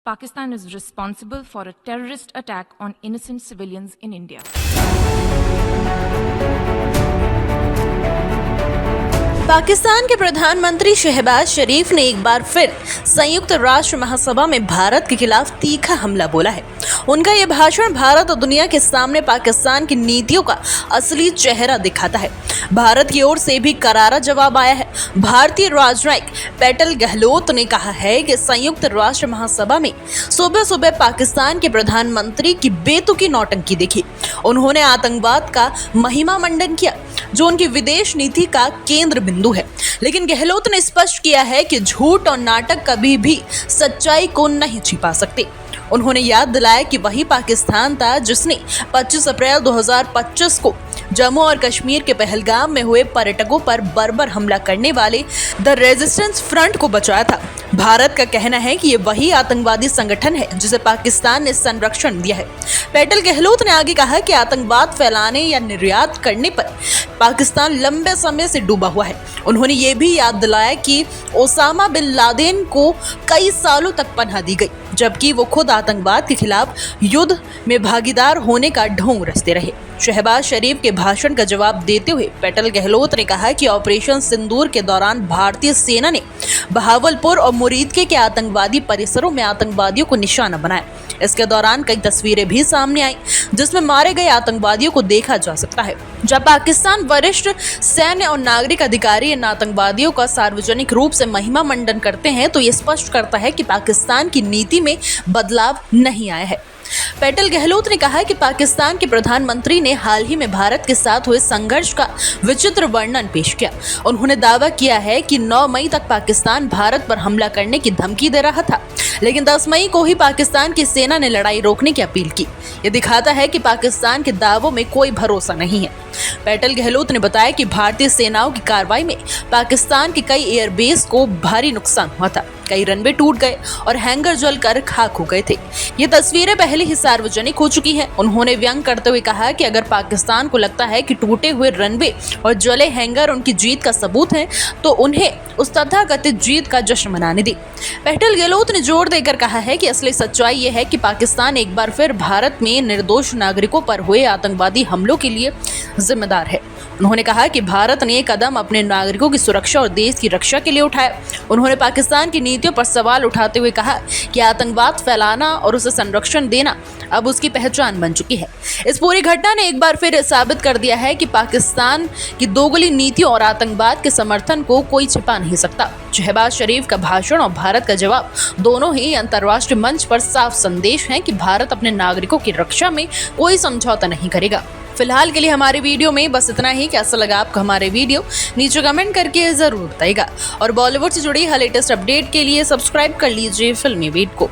Pakistan is responsible for a terrorist attack on innocent civilians in India. Pakistan के प्रधानमंत्री शहबाज शरीफ ने एक बार फिर संयुक्त राष्ट्र महासभा में भारत के खिलाफ तीखा हमला बोला है। उनका यह भाषण भारत और दुनिया के सामने पाकिस्तान की नीतियों का असली चेहरा दिखाता है। भारत की ओर से भी करारा जवाब आया है। भारतीय राजनयिक पेटल गहलोत ने कहा है कि संयुक्त राष्ट्र महासभा में सुबह सुबह पाकिस्तान के प्रधानमंत्री की बेतुकी नौटंकी देखी। उन्होंने आतंकवाद का महिमा मंडन किया, जो उनकी विदेश नीति का केंद्र बिंदु है। लेकिन गहलोत ने स्पष्ट किया है कि झूठ और नाटक कभी भी सच्चाई को नहीं छिपा सकते। उन्होंने याद दिलाया कि वही पाकिस्तान था जिसने 25 अप्रैल 2025 को जम्मू और कश्मीर के पहलगाम में हुए पर्यटकों पर बर्बर हमला करने वाले द रेजिस्टेंस फ्रंट को बचाया था। भारत का कहना है कि ये वही आतंकवादी संगठन है जिसे पाकिस्तान ने संरक्षण दिया है। पेटल गहलोत ने आगे कहा कि आतंकवाद फैलाने या निर्यात करने पर पाकिस्तान लंबे समय से डूबा हुआ है। उन्होंने ये भी याद दिलाया कि ओसामा बिन लादेन को कई सालों तक पनाह दी गई, जबकि वो खुद आतंकवाद के खिलाफ युद्ध में भागीदार होने का ढोंग रचते रहे। शहबाज शरीफ के भाषण का जवाब देते हुए पेटल गहलोत ने कहा कि ऑपरेशन सिंदूर के दौरान भारतीय सेना ने बहावलपुर और मुरीदके के आतंकवादी परिसरों में आतंकवादियों को निशाना बनाया। इसके दौरान कई तस्वीरें भी सामने आई जिसमें मारे गए आतंकवादियों को देखा जा सकता है। जब पाकिस्तान वरिष्ठ सैन्य और नागरिक अधिकारी इन आतंकवादियों का सार्वजनिक रूप से महिमा मंडन करते हैं तो ये स्पष्ट करता है कि पाकिस्तान की नीति में बदलाव नहीं आया है। पेटल गहलोत ने कहा कि पाकिस्तान के प्रधानमंत्री ने हाल ही में भारत के साथ हुए संघर्ष का विचित्र वर्णन पेश किया। उन्होंने दावा किया है कि 9 मई तक पाकिस्तान भारत पर हमला करने की धमकी दे रहा था, लेकिन 10 मई को ही पाकिस्तान की सेना ने लड़ाई रोकने की अपील की। ये दिखाता है कि पाकिस्तान के दावों में कोई भरोसा नहीं है। पेटल गहलोत ने बताया कि भारतीय सेनाओं की कार्रवाई में पाकिस्तान के कई एयरबेस को भारी नुकसान हुआ था, कई रनवे टूट गए और हैंगर जलकर खाक हो गए थे। ये तस्वीरें पहले ही सार्वजनिक हो चुकी हैं। उन्होंने व्यंग करते हुए कहा कि अगर पाकिस्तान को लगता है कि टूटे हुए रनवे और जले हैंगर उनकी जीत का सबूत है तो उन्हें उस तथाकथित जीत का जश्न मनाने दी। पेटल गहलोत ने जोर देकर कहा है कि असली सच्चाई ये है कि पाकिस्तान एक बार फिर भारत में निर्दोष नागरिकों पर हुए आतंकवादी हमलों के लिए जिम्मेदार है। उन्होंने कहा कि भारत ने ये कदम अपने नागरिकों की सुरक्षा और देश की रक्षा के लिए उठाया। उन्होंने पाकिस्तान की नीतियों पर सवाल उठाते हुए कहा कि आतंकवाद फैलाना और उसे संरक्षण देना अब उसकी पहचान बन चुकी है। इस पूरी घटना ने एक बार फिर साबित कर दिया है कि पाकिस्तान की दोगली नीतियों और आतंकवाद के समर्थन को कोई छिपा नहीं सकता। शहबाज शरीफ का भाषण और भारत का जवाब दोनों ही अंतर्राष्ट्रीय मंच पर साफ संदेश हैं कि भारत अपने नागरिकों की रक्षा में कोई समझौता नहीं करेगा। फिलहाल के लिए हमारे वीडियो में बस इतना ही। कैसा लगा आपको हमारे वीडियो नीचे कमेंट करके जरूर बताइएगा और बॉलीवुड से जुड़ी हर लेटेस्ट अपडेट के लिए सब्सक्राइब कर लीजिए फिल्मी बीट को।